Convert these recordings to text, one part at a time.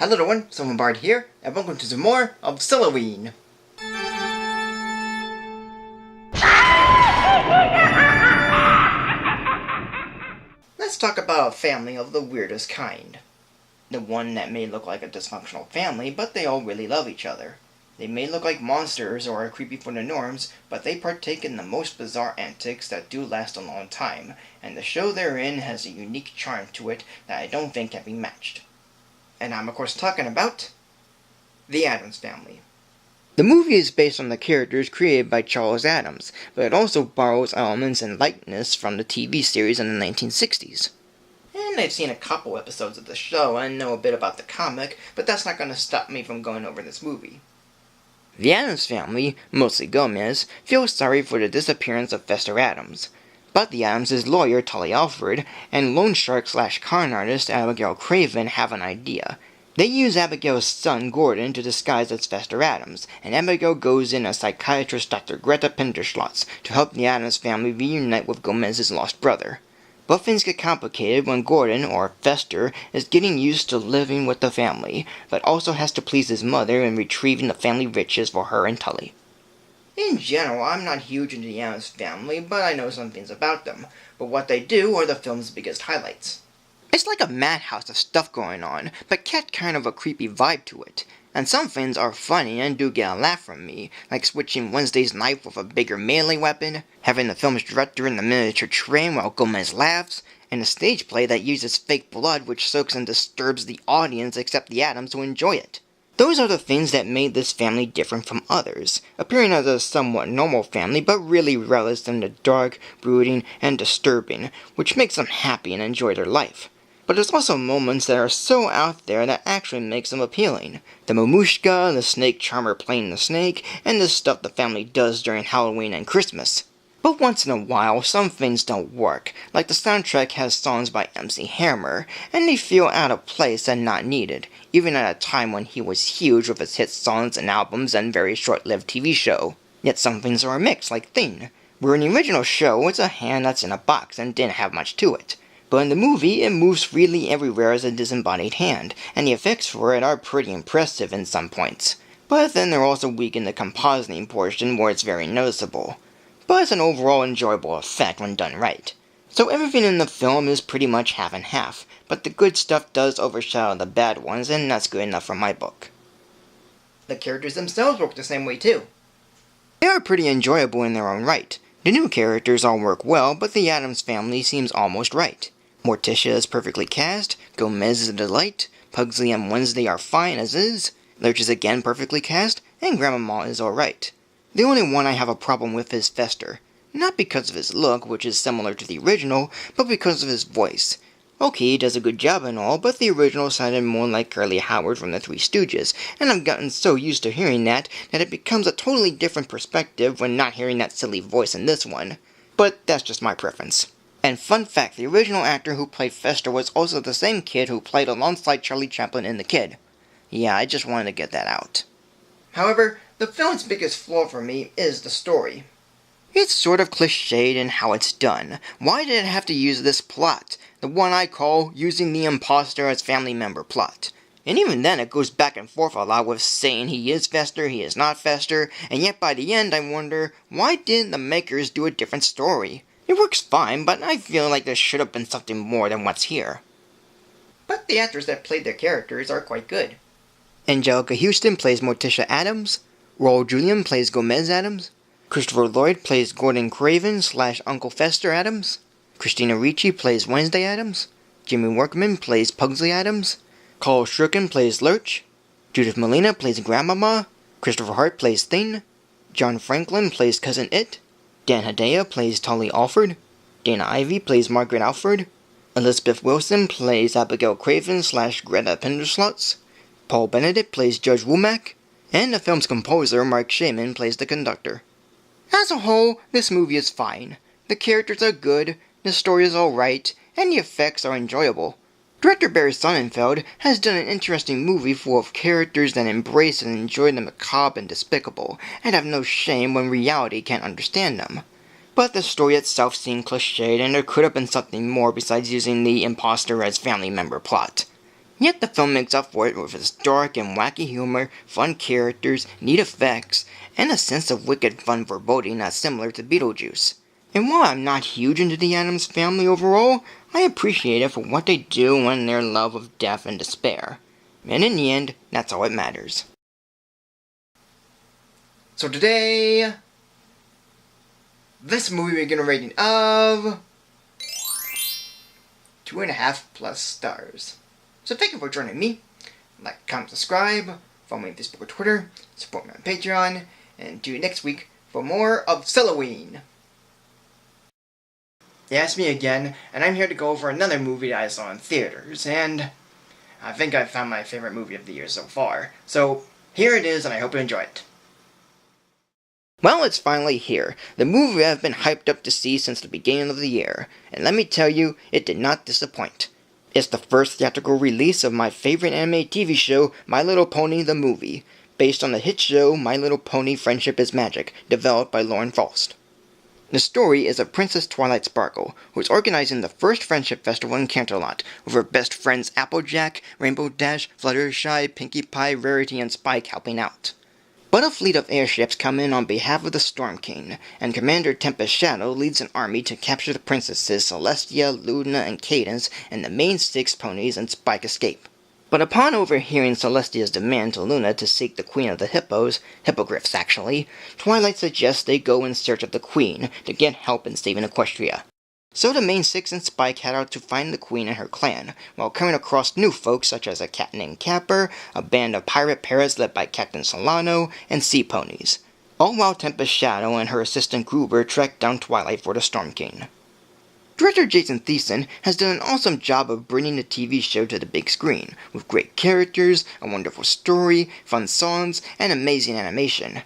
Hello everyone, Bard here, and welcome to some more of Sulli-Ween. Let's talk about a family of the weirdest kind. The one that may look like a dysfunctional family, but they all really love each other. They may look like monsters or are creepy for the norms, but they partake in the most bizarre antics that do last a long time, and the show they're in has a unique charm to it that I don't think can be matched. And I'm of course talking about the Addams Family. The movie is based on the characters created by Charles Addams, but it also borrows elements and likeness from the TV series in the 1960s. And I've seen a couple episodes of the show and know a bit about the comic, but that's not going to stop me from going over this movie. The Addams family, mostly Gomez, feels sorry for the disappearance of Fester Addams. But the Addams' lawyer, Tully Alfred, and loan shark/con artist Abigail Craven have an idea. They use Abigail's son, Gordon, to disguise as Fester Addams, and Abigail goes in as psychiatrist Dr. Greta Pinderschlotz to help the Addams family reunite with Gomez's lost brother. But things get complicated when Gordon, or Fester, is getting used to living with the family, but also has to please his mother in retrieving the family riches for her and Tully. In general, I'm not huge into the Addams family, but I know some things about them. But what they do are the film's biggest highlights. It's like a madhouse of stuff going on, but kept kind of a creepy vibe to it. And some things are funny and do get a laugh from me, like switching Wednesday's knife with a bigger melee weapon, having the film's director in the miniature train while Gomez laughs, and a stage play that uses fake blood which soaks and disturbs the audience except the Addams who enjoy it. Those are the things that made this family different from others, appearing as a somewhat normal family but really relished in the dark, brooding, and disturbing, which makes them happy and enjoy their life. But there's also moments that are so out there that actually makes them appealing. The mamushka, the snake charmer playing the snake, and the stuff the family does during Halloween and Christmas. But once in a while, some things don't work, like the soundtrack has songs by MC Hammer, and they feel out of place and not needed, even at a time when he was huge with his hit songs and albums and very short-lived TV show. Yet some things are a mix, like Thing, where in the original show it's a hand that's in a box and didn't have much to it. But in the movie, it moves freely everywhere as a disembodied hand, and the effects for it are pretty impressive in some points. But then they're also weak in the compositing portion where it's very noticeable. But it's an overall enjoyable effect when done right. So everything in the film is pretty much half and half, but the good stuff does overshadow the bad ones, and that's good enough for my book. The characters themselves work the same way too. They are pretty enjoyable in their own right. The new characters all work well, but the Addams family seems almost right. Morticia is perfectly cast, Gomez is a delight, Pugsley and Wednesday are fine as is, Lurch is again perfectly cast, and Grandmama is alright. The only one I have a problem with is Fester. Not because of his look, which is similar to the original, but because of his voice. Okay, he does a good job and all, but the original sounded more like Curly Howard from the Three Stooges, and I've gotten so used to hearing that it becomes a totally different perspective when not hearing that silly voice in this one. But that's just my preference. And fun fact, the original actor who played Fester was also the same kid who played alongside Charlie Chaplin in The Kid. Yeah, I just wanted to get that out. However, the film's biggest flaw for me is the story. It's sort of cliched in how it's done. Why did it have to use this plot? The one I call using the imposter as family member plot. And even then it goes back and forth a lot with saying he is Fester, he is not Fester, and yet by the end I wonder, why didn't the makers do a different story? It works fine, but I feel like there should have been something more than what's here. But the actors that played their characters are quite good. Angelica Houston plays Morticia Addams, Raul Julian plays Gomez Addams, Christopher Lloyd plays Gordon Craven / Uncle Fester Addams, Christina Ricci plays Wednesday Addams, Jimmy Workman plays Pugsley Addams, Carl Schurken plays Lurch, Judith Malina plays Grandmama, Christopher Hart plays Thing, John Franklin plays Cousin It, Dan Hedaya plays Tully Alfred, Dana Ivey plays Margaret Alfred, Elizabeth Wilson plays Abigail Craven / Greta Pinderschlotz, Paul Benedict plays Judge Womack, and the film's composer Mark Shaman plays the conductor. As a whole, this movie is fine. The characters are good, the story is alright, and the effects are enjoyable. Director Barry Sonnenfeld has done an interesting movie full of characters that embrace and enjoy the macabre and despicable, and have no shame when reality can't understand them. But the story itself seemed cliched, and there could have been something more besides using the imposter as family member plot. Yet the film makes up for it with its dark and wacky humor, fun characters, neat effects, and a sense of wicked fun foreboding that's similar to Beetlejuice. And while I'm not huge into the Addams Family overall, I appreciate it for what they do and their love of death and despair. And in the end, that's all that matters. So today, this movie we're gonna rate of 2.5+ stars. So thank you for joining me. Like, comment, subscribe, follow me on Facebook or Twitter, support me on Patreon, and tune in next week for more of Sulli-Ween. Yeah, it's me again, and I'm here to go over another movie that I saw in theaters, and I think I found my favorite movie of the year so far. So here it is, and I hope you enjoy it. Well, it's finally here, the movie I've been hyped up to see since the beginning of the year, and let me tell you, it did not disappoint. It's the first theatrical release of my favorite anime TV show, My Little Pony the Movie, based on the hit show My Little Pony Friendship is Magic, developed by Lauren Faust. The story is of Princess Twilight Sparkle, who is organizing the first friendship festival in Canterlot, with her best friends Applejack, Rainbow Dash, Fluttershy, Pinkie Pie, Rarity, and Spike helping out. But a fleet of airships come in on behalf of the Storm King, and Commander Tempest Shadow leads an army to capture the princesses Celestia, Luna, and Cadance, and the main 6 ponies, and Spike escape. But upon overhearing Celestia's demand to Luna to seek the Queen of the Hippos, hippogriffs actually, Twilight suggests they go in search of the Queen to get help in saving Equestria. So the main 6 and Spike head out to find the Queen and her clan, while coming across new folks such as a cat named Capper, a band of pirate parrots led by Captain Solano, and sea ponies. All while Tempest Shadow and her assistant Gruber trek down Twilight for the Storm King. Director Jason Thiessen has done an awesome job of bringing the TV show to the big screen, with great characters, a wonderful story, fun songs, and amazing animation.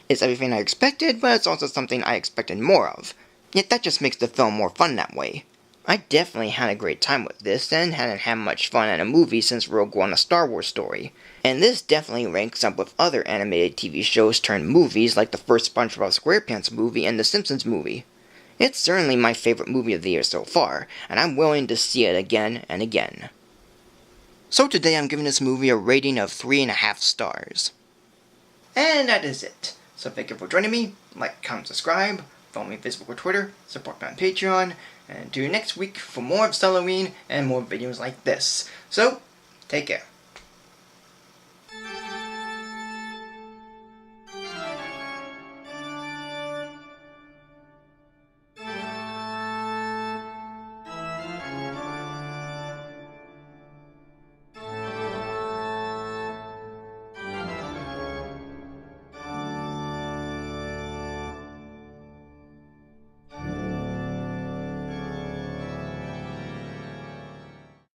It's everything I expected, but it's also something I expected more of. Yet that just makes the film more fun that way. I definitely had a great time with this, and hadn't had much fun at a movie since Rogue One: A Star Wars Story. And this definitely ranks up with other animated TV shows turned movies like the first SpongeBob SquarePants movie and The Simpsons movie. It's certainly my favorite movie of the year so far, and I'm willing to see it again and again. So today I'm giving this movie a rating of 3.5 stars. And that is it. So thank you for joining me. Like, comment, subscribe. Follow me on Facebook or Twitter, support me on Patreon, and tune in next week for more of Sulli-Ween and more videos like this. So, take care.